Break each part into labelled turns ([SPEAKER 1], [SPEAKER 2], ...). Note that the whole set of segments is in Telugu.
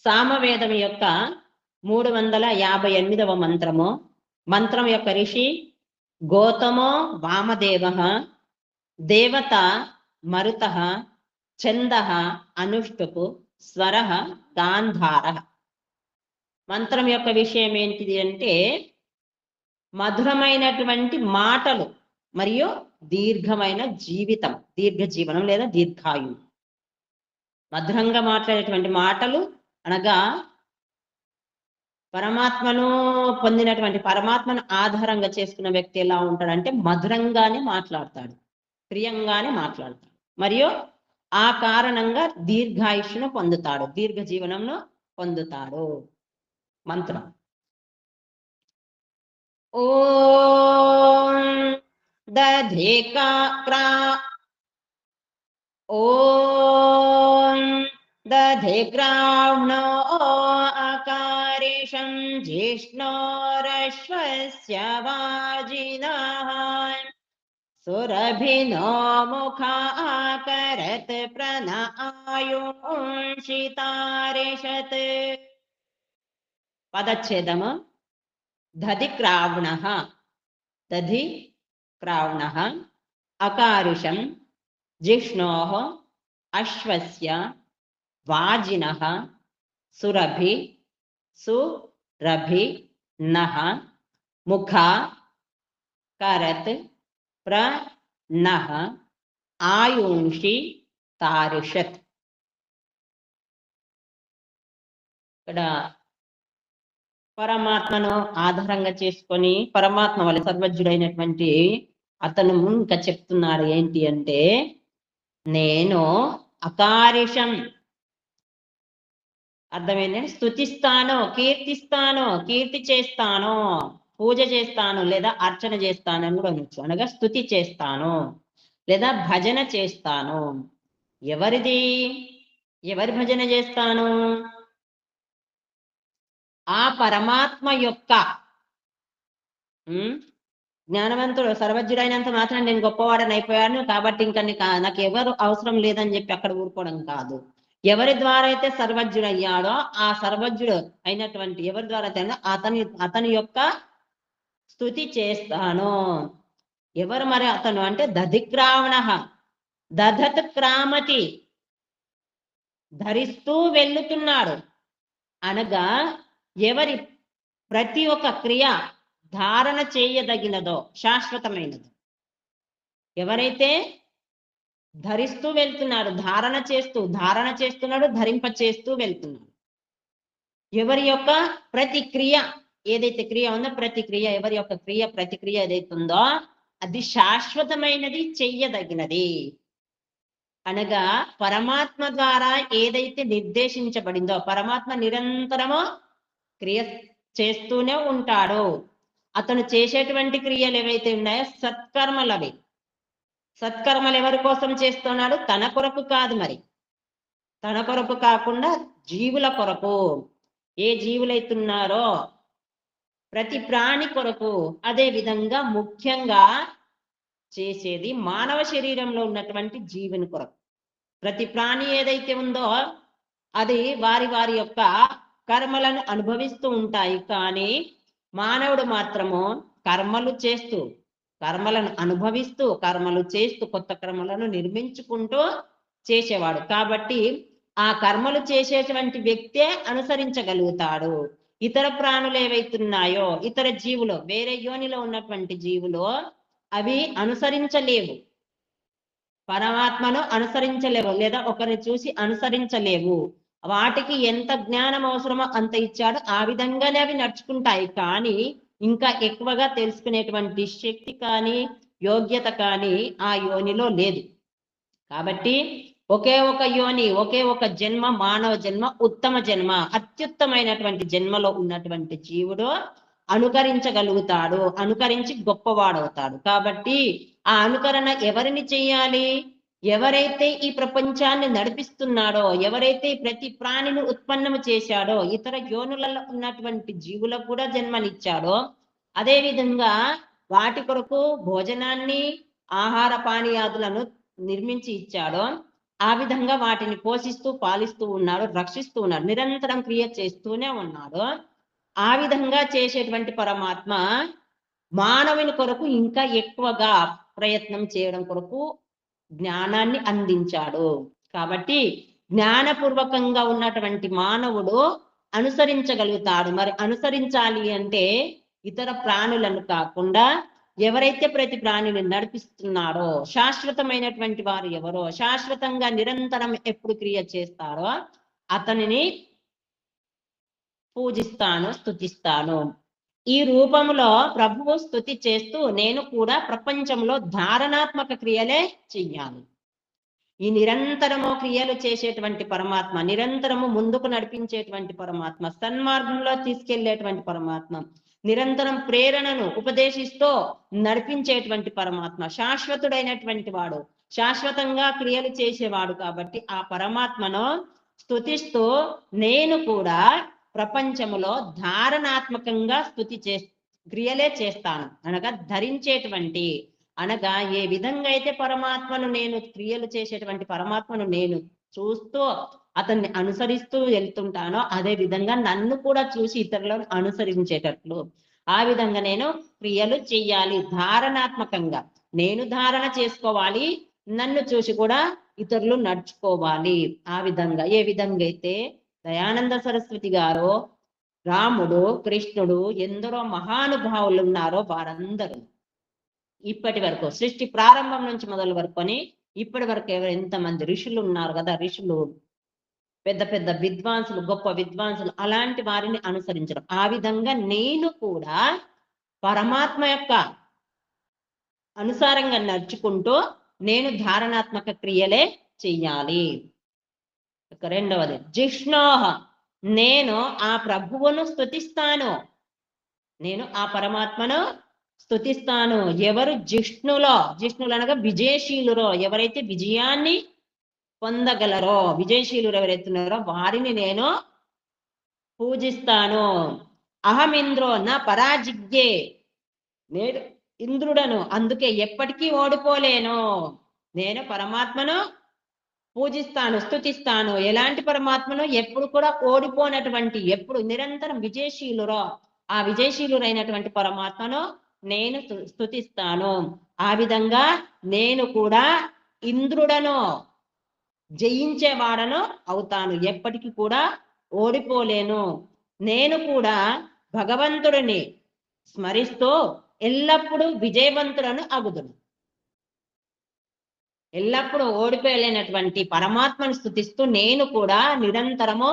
[SPEAKER 1] సామవేదం యొక్క 358వ మంత్రము. మంత్రం యొక్క ఋషి గౌతమో వామదేవ, దేవత మరుత, ఛంద అనుష్టుపు, స్వర గాంధార. మంత్రం యొక్క విషయం ఏంటిది అంటే మధురమైనటువంటి మాటలు మరియు దీర్ఘమైన జీవితం, దీర్ఘ జీవనం లేదా దీర్ఘాయువు. మధురంగా మాట్లాడేటువంటి మాటలు అనగా పరమాత్మను పొందినటువంటి పరమాత్మను ఆధారంగా చేసుకున్న వ్యక్తి ఎలా ఉంటాడంటే మధురంగానే మాట్లాడతాడు, ప్రియంగానే మాట్లాడతాడు, మరియు ఆ కారణంగా దీర్ఘాయుష్ను పొందుతాడు, దీర్ఘ జీవనంను పొందుతాడు. మంత్రం ఓం దధిక్రా ఓం దధిగ్రాహ్ణో అకారిషం జిష్ణోరశ్వస్య వాజినః సురభినో ముఖాకరత్ ప్రణాయుంషితారిషత్. పదచ్ఛేదము. దధిక్రావ్ణః, దధిక్రావ్ణః అకారిషం జిష్ణోః అశ్వస్య వాజినః సురభి సురభినః ముఖా కరత్ ప్రణః ఆయుంషి తారిషత్. ఇక్కడ పరమాత్మను ఆధారంగా చేసుకొని పరమాత్మ వల్ల సర్వజ్ఞుడైనటువంటి అతను ఇంకా చెప్తున్నాడు ఏంటి అంటే నేను అకారిషం, అర్థమైందండి, స్తుతిస్తాను, కీర్తిస్తాను, కీర్తి చేస్తాను, పూజ చేస్తాను లేదా అర్చన చేస్తాను అని కూడా అనొచ్చు. అనగా స్తుతి చేస్తాను లేదా భజన చేస్తాను. ఎవరిది? ఎవరి భజన చేస్తాను? ఆ పరమాత్మ యొక్క. జ్ఞానవంతుడు సర్వజ్ఞుడైనంత మాత్రం నేను గొప్పవాడని అయిపోయాను కాబట్టి ఇంకా నాకు ఎవరు అవసరం లేదని చెప్పి అక్కడ ఊరుకోవడం కాదు. ఎవరి ద్వారా అయితే సర్వజ్ఞుడయ్యాడో ఆ సర్వజ్ఞుడు అయినటువంటి ఎవరి ద్వారా అయితే అతని యొక్క స్తుతి చేస్తాను. ఎవరు మరి అతను అంటే దధిక్రావణ, దధత్ క్రామతి, ధరిస్తూ వెళ్ళుతున్నాడు. అనగా ఎవరి ప్రతి ఒక్క క్రియ ధారణ చేయదగినదో శాశ్వతమైనదో, ఎవరైతే ధరిస్తూ వెళ్తున్నాడు, ధారణ చేస్తున్నాడు, ధరింప చేస్తూ వెళ్తున్నాడు. ఎవరి యొక్క ప్రతి క్రియ ఏదైతే క్రియ ఉందో ప్రతి క్రియ, ఎవరి యొక్క క్రియ ప్రతిక్రియ ఏదైతే ఉందో అది శాశ్వతమైనది, చెయ్యదగినది. అనగా పరమాత్మ ద్వారా ఏదైతే నిర్దేశించబడిందో పరమాత్మ నిరంతరము క్రియ చేస్తూనే ఉంటాడు. అతను చేసేటువంటి క్రియలు ఏవైతే ఉన్నాయో సత్కర్మలు. అవి సత్కర్మలు ఎవరి కోసం చేస్తున్నాడు? తన కొరకు కాదు. మరి తన కొరకు కాకుండా జీవుల కొరకు. ఏ జీవులైతున్నారో ప్రతి ప్రాణి కొరకు. అదే విధంగా ముఖ్యంగా చేసేది మానవ శరీరంలో ఉన్నటువంటి జీవుని కొరకు. ప్రతి ప్రాణి ఏదైతే ఉందో అది వారి వారి యొక్క కర్మలను అనుభవిస్తూ ఉంటాయి. కానీ మానవుడు మాత్రము కర్మలను అనుభవిస్తూ కర్మలు చేస్తూ కొత్త కర్మలను నిర్మించుకుంటూ చేసేవాడు. కాబట్టి ఆ కర్మలు చేసేటువంటి వ్యక్తే అనుసరించగలుగుతాడు. ఇతర ప్రాణులు ఏవైతున్నాయో ఇతర జీవులు, వేరే యోనిలో ఉన్నటువంటి జీవులు అవి అనుసరించలేవు, పరమాత్మను అనుసరించలేవు లేదా ఒకరిని చూసి అనుసరించలేవు. వాటికి ఎంత జ్ఞానం అవసరమో అంత ఇచ్చాడు, ఆ విధంగానే అవి నడుచుకుంటాయి. కానీ ఇంకా ఎక్కువగా తెలుసుకునేటువంటి శక్తి కానీ యోగ్యత కానీ ఆ యోనిలో లేదు. కాబట్టి ఒకే ఒక యోని, ఒకే ఒక జన్మ, మానవ జన్మ, ఉత్తమ జన్మ, అత్యుత్తమైనటువంటి జన్మలో ఉన్నటువంటి జీవుడు అనుకరించగలుగుతాడు, అనుకరించి గొప్పవాడవుతాడు. కాబట్టి ఆ అనుకరణ ఎవరిని చెయ్యాలి? ఎవరైతే ఈ ప్రపంచాన్ని నడిపిస్తున్నాడో, ఎవరైతే ప్రతి ప్రాణిని ఉత్పన్నము చేశాడో, ఇతర యోనులలో ఉన్నటువంటి జీవులకు కూడా జన్మనిచ్చాడో, అదే విధంగా వాటి కొరకు భోజనాన్ని, ఆహార పానీయాదులను నిర్మించి ఇచ్చాడో, ఆ విధంగా వాటిని పోషిస్తూ పాలిస్తూ ఉన్నాడు, రక్షిస్తూ ఉన్నాడు, నిరంతరం క్రియ చేస్తూనే ఉన్నాడు. ఆ విధంగా చేసేటువంటి పరమాత్మ మానవుని కొరకు ఇంకా ఎక్కువగా ప్రయత్నం చేయడం కొరకు జ్ఞానాన్ని అందించాడు. కాబట్టి జ్ఞానపూర్వకంగా ఉన్నటువంటి మానవుడు అనుసరించగలుగుతాడు. మరి అనుసరించాలి అంటే ఇతర ప్రాణులను కాకుండా ఎవరైతే ప్రతి ప్రాణిని నడిపిస్తున్నారో, శాశ్వతమైనటువంటి వారు ఎవరో, శాశ్వతంగా నిరంతరం ఎప్పుడు క్రియ చేస్తారో అతనిని పూజిస్తాను, స్తుతిస్తాను. ఈ రూపంలో ప్రభువు స్తుతి చేస్తూ నేను కూడా ప్రపంచంలో ధారణాత్మక క్రియలే చెయ్యాలి. ఈ నిరంతరము క్రియలు చేసేటువంటి పరమాత్మ, నిరంతరము ముందుకు నడిపించేటువంటి పరమాత్మ, సన్మార్గంలో తీసుకెళ్లేటువంటి పరమాత్మ, నిరంతరం ప్రేరణను ఉపదేశిస్తూ నడిపించేటువంటి పరమాత్మ, శాశ్వతుడైనటువంటి వాడు, శాశ్వతంగా క్రియలు చేసేవాడు. కాబట్టి ఆ పరమాత్మను స్తుతిస్తూ నేను కూడా ప్రపంచములో ధారణాత్మకంగా క్రియలే చేస్తాను. అనగా ధరించేటువంటి, అనగా ఏ విధంగా అయితే పరమాత్మను నేను క్రియలు చేసేటువంటి పరమాత్మను నేను చూస్తూ అతన్ని అనుసరిస్తూ వెళ్తుంటానో అదే విధంగా నన్ను కూడా చూసి ఇతరులను అనుసరించేటట్లు ఆ విధంగా నేను క్రియలు చెయ్యాలి. ధారణాత్మకంగా నేను ధారణ చేసుకోవాలి, నన్ను చూసి కూడా ఇతరులు నడుచుకోవాలి. ఆ విధంగా ఏ విధంగా అయితే దయానంద సరస్వతి గారు, రాముడు, కృష్ణుడు, ఎందరో మహానుభావులు ఉన్నారో వారందరూ ఇప్పటి వరకు సృష్టి ప్రారంభం నుంచి మొదలు వరకుని ఇప్పటి వరకు ఎంతమంది ఋషులు ఉన్నారు కదా, ఋషులు, పెద్ద పెద్ద విద్వాంసులు, గొప్ప విద్వాంసులు, అలాంటి వారిని అనుసరించడం. ఆ విధంగా నేను కూడా పరమాత్మ యొక్క అనుసారంగా నడుచుకుంటూ నేను ధారణాత్మక క్రియలే చెయ్యాలి. రెండవది జిష్ణోహ, నేను ఆ ప్రభువును స్తుతిస్తాను, నేను ఆ పరమాత్మను స్తుతిస్తాను. ఎవరు జిష్ణులో, జిష్ణులు అనగా విజయశీలురో, ఎవరైతే విజయాన్ని పొందగలరో, విజయశీలురు ఎవరైతున్నారో వారిని నేను పూజిస్తాను. అహమింద్రో నా పరాజిగ్యే, నేను ఇంద్రుడను, అందుకే ఎప్పటికీ ఓడిపోలేను. నేను పరమాత్మను పూజిస్తాను, స్తుతిస్తాను. ఎలాంటి పరమాత్మను? ఎప్పుడు కూడా ఓడిపోనటువంటి, ఎప్పుడు నిరంతరం విజయశీలురో ఆ విజయశీలురైనటువంటి పరమాత్మను నేను స్తుతిస్తాను. ఆ విధంగా నేను కూడా ఇంద్రుడను, జయించేవాడను అవుతాను, ఎప్పటికీ కూడా ఓడిపోలేను. నేను కూడా భగవంతుడిని స్మరిస్తూ ఎల్లప్పుడూ విజయవంతులను అగుదును. ఎల్లప్పుడూ ఓడిపోలేనటువంటి పరమాత్మను స్తుతిస్తూ నేను కూడా నిరంతరము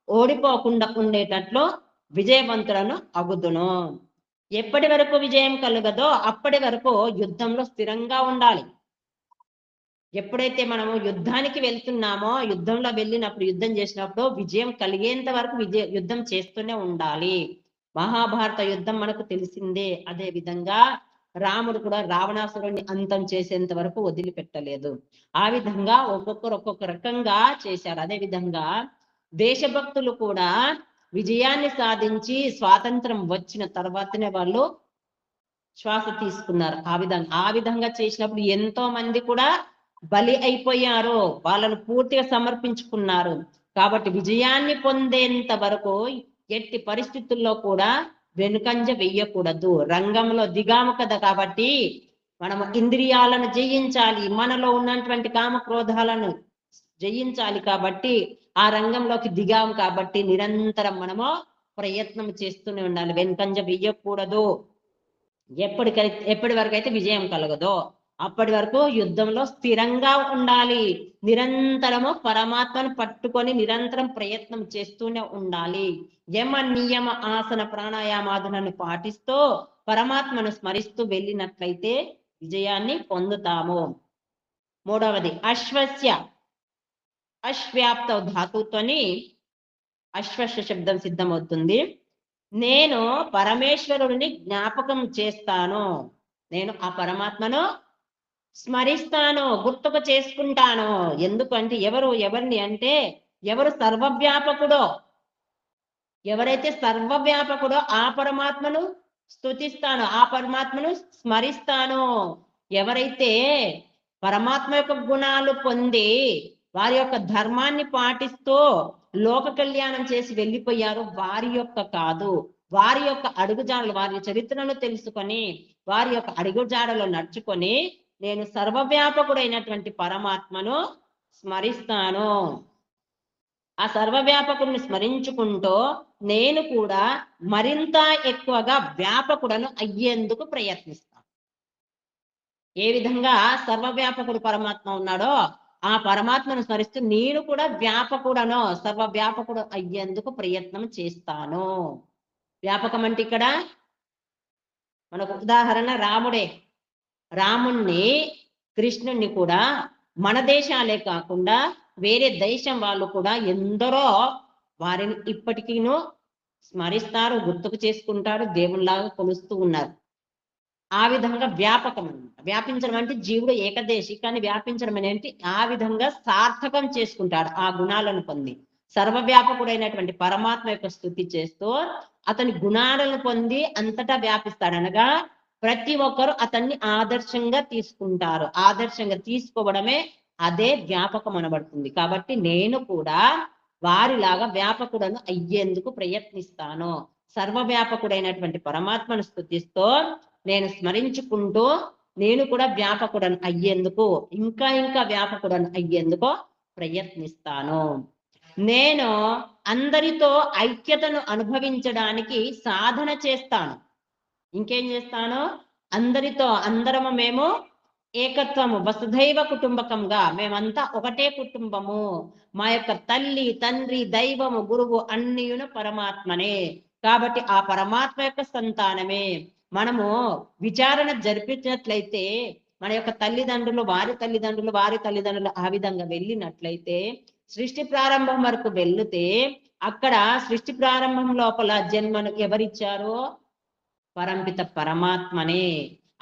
[SPEAKER 1] ఓడిపోకుండా ఉండేటట్లు విజయవంతులను అగుదును. ఎప్పటి వరకు విజయం కలుగదో అప్పటి వరకు యుద్ధంలో స్థిరంగా ఉండాలి. ఎప్పుడైతే మనము యుద్ధానికి వెళ్తున్నామో, యుద్ధంలో వెళ్ళినప్పుడు, యుద్ధం చేసినప్పుడు విజయం కలిగేంత వరకు యుద్ధం చేస్తూనే ఉండాలి. మహాభారత యుద్ధం మనకు తెలిసిందే. అదే విధంగా రాముడు కూడా రావణాసురుడిని అంతం చేసేంత వరకు వదిలిపెట్టలేదు. ఆ విధంగా ఒక్కొక్కరు ఒక్కొక్క రకంగా చేశారు. అదే విధంగా దేశభక్తులు కూడా విజయాన్ని సాధించి స్వాతంత్రం వచ్చిన తర్వాతనే వాళ్ళు శ్వాస తీసుకున్నారు. ఆ విధంగా చేసినప్పుడు ఎంతో మంది కూడా బలి అయిపోయారు, వాళ్ళను పూర్తిగా సమర్పించుకున్నారు. కాబట్టి విజయాన్ని పొందేంత వరకు ఎట్టి పరిస్థితుల్లో కూడా వెనుకంజ వెయ్యకూడదు. రంగంలో దిగాము కదా, కాబట్టి మనము ఇంద్రియాలను జయించాలి, మనలో ఉన్నటువంటి కామ క్రోధాలను జయించాలి. కాబట్టి ఆ రంగంలోకి దిగాము కాబట్టి నిరంతరం మనము ప్రయత్నం చేస్తూనే ఉండాలి, వెనుకంజ వెయ్యకూడదు. ఎప్పటి వరకు అయితే విజయం కలగదో అప్పటి వరకు యుద్ధంలో స్థిరంగా ఉండాలి. నిరంతరము పరమాత్మను పట్టుకొని నిరంతరం ప్రయత్నం చేస్తూనే ఉండాలి. యమ నియమ ఆసన ప్రాణాయామాదులను పాటిస్తూ పరమాత్మను స్మరిస్తూ వెళ్ళినట్లయితే విజయాన్ని పొందుతాము. మూడవది అశ్వస్య, అశ్వ్యాప్త ధాతుతోని అశ్వస్య శబ్దం సిద్ధమవుతుంది. నేను పరమేశ్వరుడిని జ్ఞాపకం చేస్తాను, నేను ఆ పరమాత్మను స్మరిస్తాను, గుర్తుకు చేసుకుంటాను. ఎందుకంటే ఎవరిని అంటే ఎవరు సర్వవ్యాపకుడో, ఎవరైతే సర్వవ్యాపకుడో ఆ పరమాత్మను స్తుతిస్తాను, ఆ పరమాత్మను స్మరిస్తాను. ఎవరైతే పరమాత్మ యొక్క గుణాలు పొంది వారి యొక్క ధర్మాన్ని పాటిస్తూ లోక కళ్యాణం చేసి వెళ్ళిపోయారు, వారి యొక్క కాదు. వారి యొక్క అడుగుజాడలు, వారి చరిత్రను తెలుసుకొని వారి యొక్క అడుగుజాడలు నడుచుకొని నేను సర్వవ్యాపకుడైనటువంటి పరమాత్మను స్మరిస్తాను. ఆ సర్వవ్యాపకుడిని స్మరించుకుంటూ నేను కూడా మరింత ఎక్కువగా వ్యాపకుడను అయ్యేందుకు ప్రయత్నిస్తాను. ఏ విధంగా సర్వవ్యాపకుడు పరమాత్మ ఉన్నాడో ఆ పరమాత్మను స్మరిస్తూ నేను కూడా వ్యాపకుడను, సర్వవ్యాపకుడు అయ్యేందుకు ప్రయత్నం చేస్తాను. వ్యాపకం అంటే ఇక్కడ మనకు ఉదాహరణ రాముడే. రాముణ్ణి, కృష్ణుణ్ణి కూడా మన దేశాలే కాకుండా వేరే దేశం వాళ్ళు కూడా ఎందరో వారిని ఇప్పటికీను స్మరిస్తారు, గుర్తుకు చేసుకుంటారు, దేవుళ్ళలాగా కొలుస్తూ ఉన్నారు. ఆ విధంగా వ్యాపకం అనమాట. వ్యాపించడం అంటే జీవుడు ఏకదేశి, కానీ వ్యాపించడం అనేది ఆ విధంగా సార్థకం చేసుకుంటాడు ఆ గుణాలను పొంది. సర్వవ్యాపకుడైనటువంటి పరమాత్మ యొక్క స్తుతి చేస్తూ అతని గుణాలను పొంది అంతటా వ్యాపిస్తాడు. అనగా ప్రతి ఒక్కరు అతన్ని ఆదర్శంగా తీసుకుంటారు. ఆదర్శంగా తీసుకోవడమే అదే వ్యాపకం అనబడుతుంది. కాబట్టి నేను కూడా వారిలాగా వ్యాపకుడను అయ్యేందుకు ప్రయత్నిస్తాను. సర్వవ్యాపకుడైనటువంటి పరమాత్మను స్తుతిస్తూ నేను స్మరించుకుంటూ నేను కూడా వ్యాపకుడను అయ్యేందుకు, ఇంకా ఇంకా వ్యాపకుడను అయ్యేందుకు ప్రయత్నిస్తాను. నేను అందరితో ఐక్యతను అనుభవించడానికి సాధన చేస్తాను. ఇంకేం చేస్తాను? అందరితో, అందరము మేము ఏకత్వము, వసుధైవ కుటుంబకంగా మేమంతా ఒకటే కుటుంబము. మా యొక్క తల్లి, తండ్రి, దైవము, గురువు అన్నియును పరమాత్మనే. కాబట్టి ఆ పరమాత్మ యొక్క సంతానమే. మనము విచారణ జరిపించినట్లయితే మన యొక్క తల్లిదండ్రులు, వారి తల్లిదండ్రులు, వారి తల్లిదండ్రులు ఆ విధంగా వెళ్ళినట్లయితే సృష్టి ప్రారంభం వరకు వెళితే అక్కడ సృష్టి ప్రారంభం లోపల జన్మను ఎవరిచ్చారో పరంపిత పరమాత్మనే.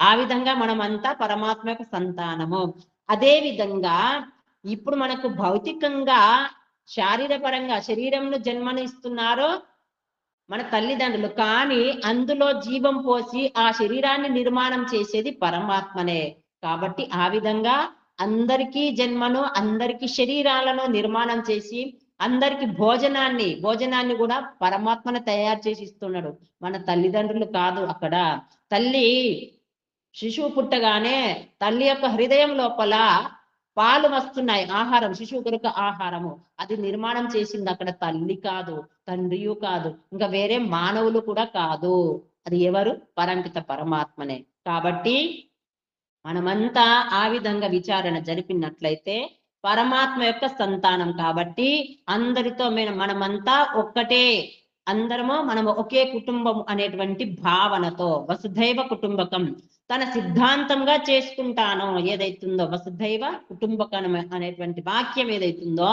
[SPEAKER 1] ఆ విధంగా మనమంతా పరమాత్మ యొక్క సంతానము. అదే విధంగా ఇప్పుడు మనకు భౌతికంగా శారీరపరంగా శరీరంలో జన్మను ఇస్తున్నారు మన తల్లిదండ్రులు, కానీ అందులో జీవం పోసి ఆ శరీరాన్ని నిర్మాణం చేసేది పరమాత్మనే. కాబట్టి ఆ విధంగా అందరికీ జన్మను, అందరికీ శరీరాలను నిర్మాణం చేసి అందరికి భోజనాన్ని కూడా పరమాత్మను తయారు చేసి ఇస్తున్నాడు, మన తల్లిదండ్రులు కాదు. అక్కడ తల్లి శిశువు పుట్టగానే తల్లి యొక్క హృదయం లోపల పాలు వస్తున్నాయి, ఆహారం, శిశువు కొరకు ఆహారము. అది నిర్మాణం చేసింది అక్కడ తల్లి కాదు, తండ్రియు కాదు, ఇంకా వేరే మానవులు కూడా కాదు. అది ఎవరు? పరంపిత పరమాత్మనే. కాబట్టి మనమంతా ఆ విధంగా విచారణ జరిపినట్లయితే పరమాత్మ యొక్క సంతానం. కాబట్టి అందరితో మనమంతా ఒక్కటే, అందరము మనము ఒకే కుటుంబం అనేటువంటి భావనతో వసుధైవ కుటుంబకం తన సిద్ధాంతంగా చేసుకుంటాను. ఏదైతుందో వసుధైవ కుటుంబకం అనేటువంటి వాక్యం ఏదైతుందో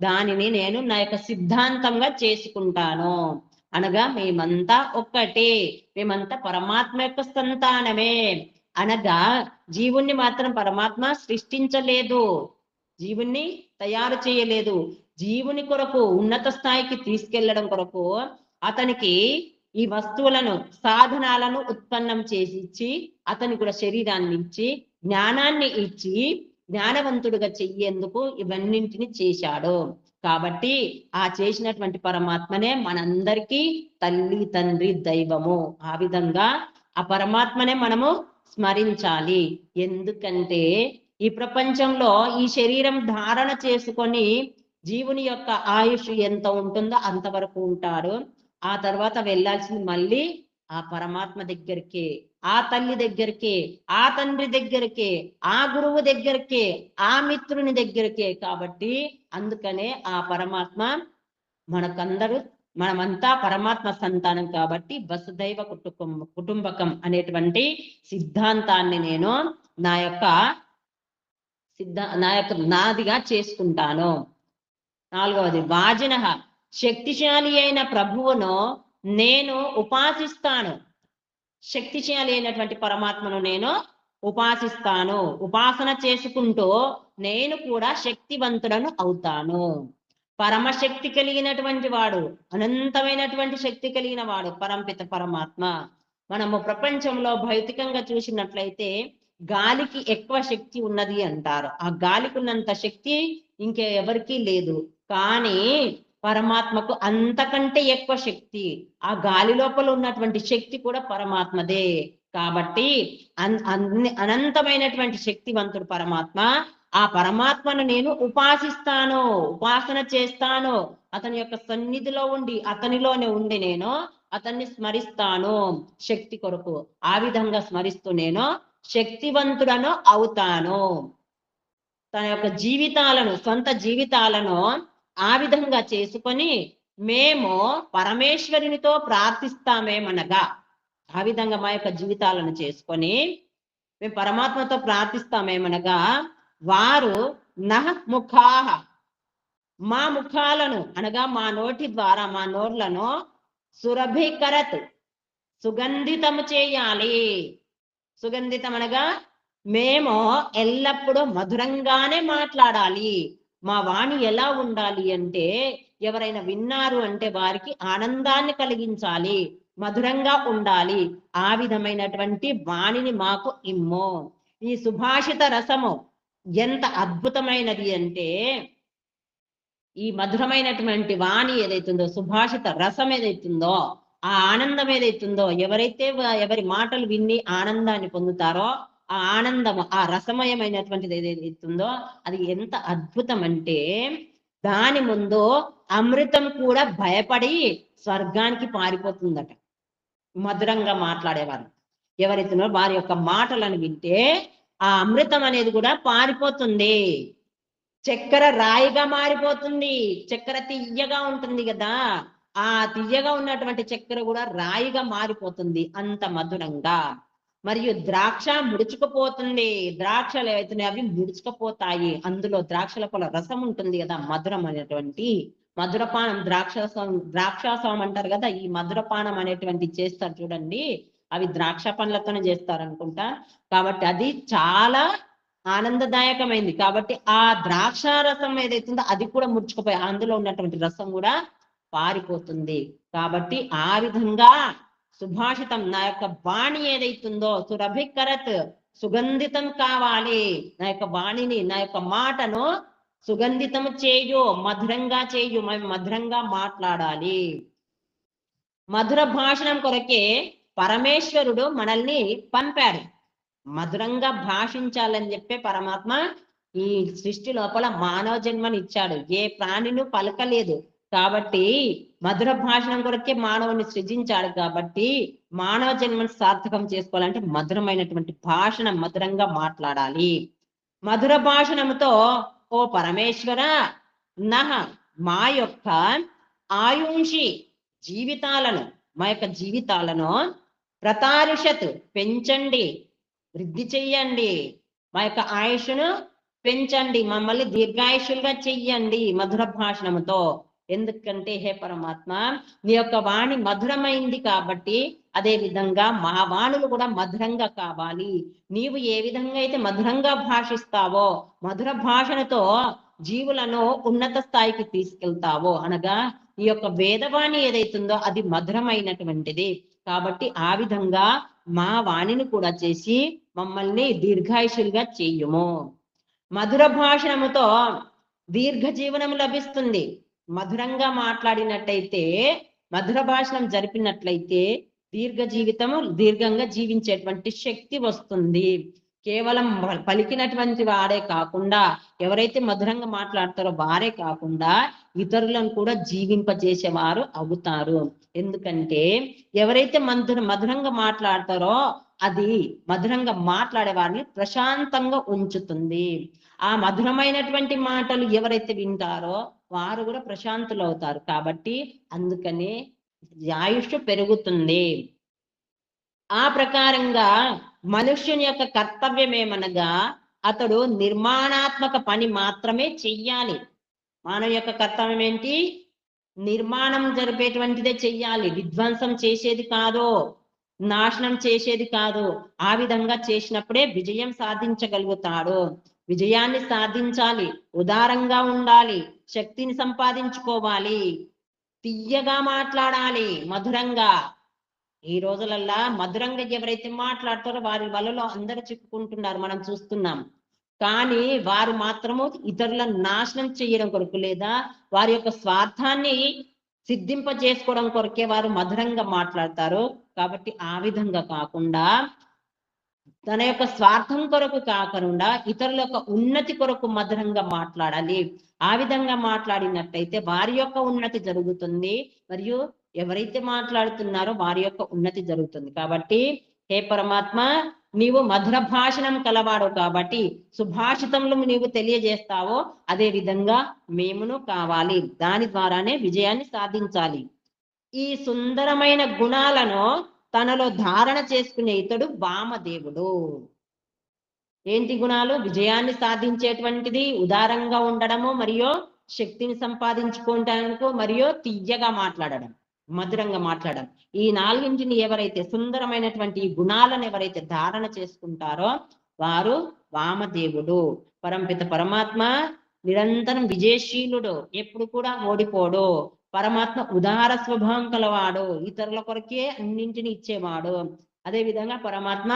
[SPEAKER 1] దానిని నేను నా యొక్క సిద్ధాంతంగా చేసుకుంటాను. అనగా మేమంతా ఒక్కటే, మేమంతా పరమాత్మ యొక్క సంతానమే. అనగా జీవుణ్ణి మాత్రం పరమాత్మ సృష్టించలేదు, జీవుణ్ణి తయారు చేయలేదు. జీవుని కొరకు ఉన్నత స్థాయికి తీసుకెళ్లడం కొరకు అతనికి ఈ వస్తువులను, సాధనాలను ఉత్పన్నం చేసి ఇచ్చి అతనికి కూడా శరీరాన్ని ఇచ్చి జ్ఞానాన్ని ఇచ్చి జ్ఞానవంతుడుగా చెయ్యేందుకు ఇవన్నింటిని చేశాడు. కాబట్టి ఆ చేసినటువంటి పరమాత్మనే మనందరికీ తల్లి, తండ్రి, దైవము. ఆ విధంగా ఆ పరమాత్మనే మనము స్మరించాలి. ఎందుకంటే ఈ ప్రపంచంలో ఈ శరీరం ధారణ చేసుకొని జీవుని యొక్క ఆయుష్ ఎంత ఉంటుందో అంతవరకు ఉంటాడు. ఆ తర్వాత వెళ్ళాల్సింది మళ్ళీ ఆ పరమాత్మ దగ్గరికి, ఆ తల్లి దగ్గరికి, ఆ తండ్రి దగ్గరికి, ఆ గురువు దగ్గరికి, ఆ మిత్రుని దగ్గరికే. కాబట్టి అందుకనే ఆ పరమాత్మ మనమంతా పరమాత్మ సంతానం. కాబట్టి వసుదైవ కుటుంబకం అనేటువంటి సిద్ధాంతాన్ని నేను నాదిగా చేసుకుంటాను. 4వది, వాజినః, శక్తిశాలి అయిన ప్రభువును నేను ఉపాసిస్తాను. శక్తిశాలి అయినటువంటి పరమాత్మను నేను ఉపాసిస్తాను. ఉపాసన చేసుకుంటూ నేను కూడా శక్తివంతుడను అవుతాను. పరమశక్తి కలిగినటువంటి వాడు, అనంతమైనటువంటి శక్తి కలిగిన వాడు పరంపిత పరమాత్మ. మనము ప్రపంచంలో భౌతికంగా చూసినట్లయితే గాలికి ఎక్కువ శక్తి ఉన్నది అంటారు. ఆ గాలికి ఉన్నంత శక్తి ఇంకే ఎవరికీ లేదు. కానీ పరమాత్మకు అంతకంటే ఎక్కువ శక్తి. ఆ గాలి లోపల ఉన్నటువంటి శక్తి కూడా పరమాత్మదే. కాబట్టి అనంతమైనటువంటి శక్తివంతుడు పరమాత్మ. ఆ పరమాత్మను నేను ఉపాసిస్తాను, ఉపాసన చేస్తాను. అతని యొక్క సన్నిధిలో ఉండి, అతనిలోనే ఉండి నేను అతన్ని స్మరిస్తాను శక్తి కొరకు. ఆ విధంగా స్మరిస్తూ నేను శక్తివంతుడను అవుతాను. తన యొక్క జీవితాలను, సొంత జీవితాలను ఆ విధంగా చేసుకొని మేము పరమేశ్వరునితో ప్రార్థిస్తామేమనగా, ఆ విధంగా మా యొక్క జీవితాలను చేసుకొని మేము పరమాత్మతో ప్రార్థిస్తామేమనగా, వారు నహ ముఖాహ, మా ముఖాలను అనగా మా నోటి ద్వారా మా నోర్లను సురభికరత్, సుగంధితము చేయాలి. సుగంధితం అనగా మేము ఎల్లప్పుడూ మధురంగానే మాట్లాడాలి. మా వాణి ఎలా ఉండాలి అంటే, ఎవరైనా విన్నారు అంటే వారికి ఆనందాన్ని కలిగించాలి, మధురంగా ఉండాలి. ఆ విధమైనటువంటి వాణిని మాకు ఇమ్ము. ఈ సుభాషిత రసము ఎంత అద్భుతమైనది అంటే, ఈ మధురమైనటువంటి వాణి ఏదైతుందో, సుభాషిత రసం ఏదైతుందో, ఆ ఆనందం ఏదైతుందో, ఎవరైతే ఎవరి మాటలు విని ఆనందాన్ని పొందుతారో, ఆ ఆనందము, ఆ రసమయమైనటువంటిది ఏదైతుందో అది ఎంత అద్భుతం అంటే, దాని ముందు అమృతం కూడా భయపడి స్వర్గానికి పారిపోతుందట. మధురంగా మాట్లాడేవారు ఎవరైతే వారి యొక్క మాటలను వింటే ఆ అమృతం అనేది కూడా పారిపోతుంది. చక్కెర రాయిగా మారిపోతుంది. చక్కెర తియ్యగా ఉంటుంది కదా, ఆ తియ్యగా ఉన్నటువంటి చక్కెర కూడా రాయిగా మారిపోతుంది అంత మధురంగా. మరియు ద్రాక్ష ముడుచుకుపోతుంది. ద్రాక్షలు ఏవైతున్నాయి అవి ముడుచుకుపోతాయి. అందులో ద్రాక్షల పల రసం ఉంటుంది కదా, మధురం అనేటువంటి మధురపానం, ద్రాక్షాసం అంటారు కదా, ఈ మధురపానం అనేటువంటి చేస్తారు చూడండి, అవి ద్రాక్ష పండ్లతోనే చేస్తారు అనుకుంటా. కాబట్టి అది చాలా ఆనందదాయకమైంది. కాబట్టి ఆ ద్రాక్ష రసం ఏదైతుందో అది కూడా ముడుచుకుపోయి అందులో ఉన్నటువంటి రసం కూడా పారిపోతుంది. కాబట్టి ఆ విధంగా సుభాషితం, నా యొక్క వాణి ఏదైతుందో సురభికరత్, సుగంధితం కావాలి. నా యొక్క వాణిని, నా యొక్క మాటను సుగంధితం చేయు, మధురంగా చేయు, మేము మధురంగా మాట్లాడాలి. మధుర భాషణం కొరకే పరమేశ్వరుడు మనల్ని పంపాడు. మధురంగా భాషించాలని చెప్పే పరమాత్మ ఈ సృష్టి లోపల మానవ జన్మని ఇచ్చాడు. ఏ ప్రాణిని పలకలేదు కాబట్టి మధుర భాషణం కొరకే మానవుని సృజించాడు. కాబట్టి మానవ జన్మని సార్థకం చేసుకోవాలంటే మధురమైనటువంటి భాషణం, మధురంగా మాట్లాడాలి. మధుర భాషణముతో ఓ పరమేశ్వర, నహ మా యొక్క ఆయుంషి జీవితాలను, మా యొక్క జీవితాలను ప్రతారిషత్ పెంచండి, వృద్ధి చెయ్యండి. మా యొక్క ఆయుష్ను పెంచండి, మమ్మల్ని దీర్ఘాయుషులుగా చెయ్యండి మధుర భాషణముతో. ఎందుకంటే హే పరమాత్మ, నీ యొక్క వాణి మధురమైంది కాబట్టి అదే విధంగా మా వాణులు కూడా మధురంగా కావాలి. నీవు ఏ విధంగా అయితే మధురంగా భాషిస్తావో, మధుర భాషణతో జీవులను ఉన్నత స్థాయికి తీసుకెళ్తావో, అనగా ఈ యొక్క వేదవాణి ఏదైతుందో అది మధురమైనటువంటిది. కాబట్టి ఆ విధంగా మా వాణిని కూడా చేసి మమ్మల్ని దీర్ఘాయుషులుగా చెయ్యుము. మధుర భాషణముతో దీర్ఘ జీవనం లభిస్తుంది. మధురంగా మాట్లాడినట్టయితే, మధుర భాషణం జరిపినట్లయితే దీర్ఘంగా జీవించేటువంటి శక్తి వస్తుంది. కేవలం పలికినటువంటి వారే కాకుండా, ఎవరైతే మధురంగా మాట్లాడతారో వారే కాకుండా ఇతరులను కూడా జీవింపజేసేవారు అవుతారు. ఎందుకంటే ఎవరైతే మధురంగా మాట్లాడతారో అది మధురంగా మాట్లాడే వారిని ప్రశాంతంగా ఉంచుతుంది. ఆ మధురమైనటువంటి మాటలు ఎవరైతే వింటారో వారు కూడా ప్రశాంతులు అవుతారు. కాబట్టి అందుకనే ఆయుష్ పెరుగుతుంది. ఆ ప్రకారంగా మనుష్యుని యొక్క కర్తవ్యం ఏమనగా, అతడు నిర్మాణాత్మక పని మాత్రమే చెయ్యాలి. మానవ యొక్క కర్తవ్యం ఏంటి? నిర్మాణం జరిపేటువంటిదే చెయ్యాలి, విధ్వంసం చేసేది కాదు, నాశనం చేసేది కాదు. ఆ విధంగా చేసినప్పుడే విజయం సాధించగలుగుతాడు. విజయాన్ని సాధించాలి, ఉదారంగా ఉండాలి, శక్తిని సంపాదించుకోవాలి, తియ్యగా మాట్లాడాలి, మధురంగా. ఈ రోజులల్లా మధురంగా ఎవరైతే మాట్లాడతారో వారి వలలో అందరూ చిక్కుకుంటున్నారు, మనం చూస్తున్నాం. కానీ వారు మాత్రము ఇతరులను నాశనం చేయడం కొరకు లేదా వారి యొక్క స్వార్థాన్ని సిద్ధింప చేసుకోవడం కొరకే వారు మధురంగా మాట్లాడతారు. కాబట్టి ఆ విధంగా కాకుండా తన యొక్క స్వార్థం కొరకు కాకుండా ఇతరుల యొక్క ఉన్నతి కొరకు మధురంగా మాట్లాడాలి. ఆ విధంగా మాట్లాడినట్టయితే వారి యొక్క ఉన్నతి జరుగుతుంది, మరియు ఎవరైతే మాట్లాడుతున్నారో వారి యొక్క ఉన్నతి జరుగుతుంది. కాబట్టి హే పరమాత్మ, నీవు మధుర భాషణం కలవాడు కాబట్టి సుభాషితములు నీవు తెలియజేస్తావో అదే విధంగా మేమును కావాలి. దాని ద్వారానే విజయాన్ని సాధించాలి. ఈ సుందరమైన గుణాలను తనలో ధారణ చేసుకునే ఇతడు వామదేవుడు. ఏంటి గుణాలు? విజయాన్ని సాధించేటువంటిది ఉదారంగా ఉండడము, మరియు శక్తిని సంపాదించుకోవడానికి, మరియు తియ్యగా మాట్లాడడం, మధురంగా మాట్లాడడం. ఈ నాలుగింటిని ఎవరైతే సుందరమైనటువంటి ఈ గుణాలను ఎవరైతే ధారణ చేసుకుంటారో వారు వామదేవుడు. పరంపిత పరమాత్మ నిరంతరం విజయశీలుడు, ఎప్పుడు కూడా ఓడిపోడు. పరమాత్మ ఉదార స్వభావం కలవాడు, ఇతరుల కొరకే అన్నింటిని ఇచ్చేవాడు. అదే విధంగా పరమాత్మ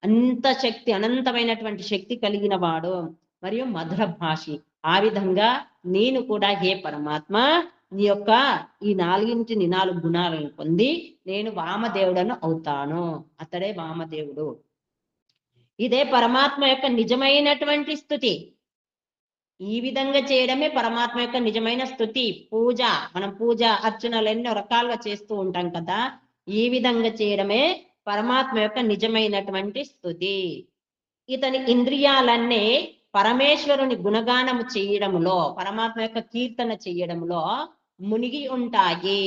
[SPEAKER 1] అంత శక్తి, అనంతమైనటువంటి శక్తి కలిగిన వాడు, మరియు మధుర భాషి. ఆ విధంగా నేను కూడా హే పరమాత్మ నీ యొక్క ఈ నాలుగింటిని, 4 గుణాలను పొంది నేను వామదేవుడను అవుతాను. అతడే వామదేవుడు. ఇదే పరమాత్మ యొక్క నిజమైనటువంటి స్థుతి. ఈ విధంగా చేయడమే పరమాత్మ యొక్క నిజమైన స్థుతి. పూజ, మనం పూజ అర్చనలు ఎన్నో రకాలుగా చేస్తూ ఉంటాం కదా, ఈ విధంగా చేయడమే పరమాత్మ యొక్క నిజమైనటువంటి స్థుతి. ఇతని ఇంద్రియాలన్నీ పరమేశ్వరుని గుణగానము చేయడంలో, పరమాత్మ యొక్క కీర్తన చేయడంలో మునిగి ఉంటాయి.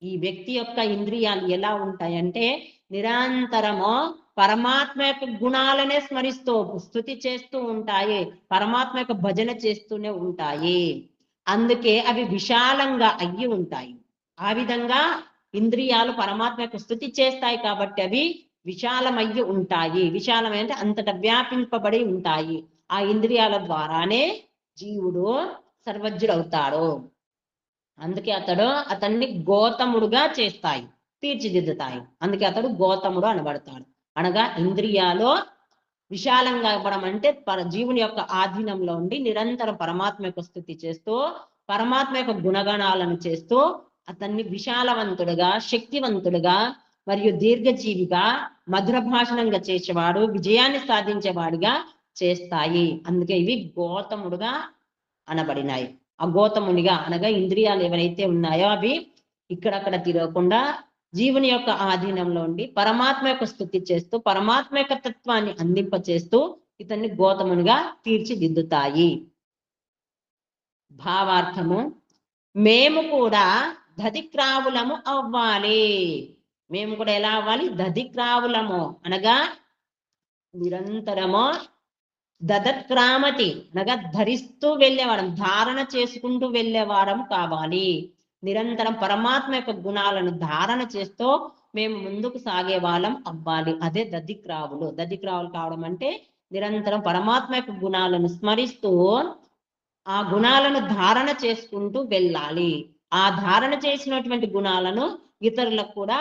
[SPEAKER 1] ఈ వ్యక్తి యొక్క ఇంద్రియాలు ఎలా ఉంటాయంటే నిరంతరము పరమాత్మ యొక్క గుణాలనే స్మరిస్తూ స్తుతి చేస్తూ ఉంటాయి, పరమాత్మ యొక్క భజన చేస్తూనే ఉంటాయి. అందుకే అవి విశాలంగా అయ్యి ఉంటాయి. ఆ విధంగా ఇంద్రియాలు పరమాత్మ యొక్క స్తుతి చేస్తాయి కాబట్టి అవి విశాలమయ్యి ఉంటాయి. విశాలమైన అంతటా వ్యాపింపబడి ఉంటాయి. ఆ ఇంద్రియాల ద్వారానే జీవుడు సర్వజ్ఞుడవుతాడు. అందుకే అతన్ని గౌతముడుగా చేస్తాయి, తీర్చిదిద్దుతాయి. అందుకే అతడు గౌతముడు అనబడతాడు. అనగా ఇంద్రియాలు విశాలంగా ఇవ్వడం అంటే జీవుని యొక్క ఆధీనంలో ఉండి నిరంతరం పరమాత్మ యొక్క స్థుతి చేస్తూ, పరమాత్మ యొక్క గుణగణాలను చేస్తూ అతన్ని విశాలవంతుడుగా, శక్తివంతుడుగా, మరియు దీర్ఘజీవిగా, మధుర భాషణంగా చేసేవాడు, విజయాన్ని సాధించేవాడిగా చేస్తాయి. అందుకే ఇవి గౌతముడుగా అనబడినాయి. ఆ గౌతమునిగా అనగా ఇంద్రియాలు ఎవరైతే ఉన్నాయో అవి ఇక్కడక్కడ తిరగకుండా జీవుని యొక్క ఆధీనంలో ఉండి పరమాత్మ యొక్క స్తుతి చేస్తూ, పరమాత్మ యొక్క తత్వాన్ని అందింపచేస్తూ ఇతన్ని గౌతమునిగా తీర్చిదిద్దుతాయి. భావార్థము: మేము కూడా దధిక్రావులము అవ్వాలి. మేము కూడా ఎలా అవ్వాలి? దధిక్రావులము అనగా నిరంతరము దదత్క్రామతి అనగా ధరిస్తూ వెళ్ళేవాడం, ధారణ చేసుకుంటూ వెళ్ళేవాడం కావాలి. నిరంతరం పరమాత్మ యొక్క గుణాలను ధారణ చేస్తూ మేము ముందుకు సాగే వాళ్ళం అవ్వాలి. అదే దధిక్రావులు. దధిక్రావులు కావడం అంటే నిరంతరం పరమాత్మ యొక్క గుణాలను స్మరిస్తూ ఆ గుణాలను ధారణ చేసుకుంటూ వెళ్ళాలి. ఆ ధారణ చేసినటువంటి గుణాలను ఇతరులకు కూడా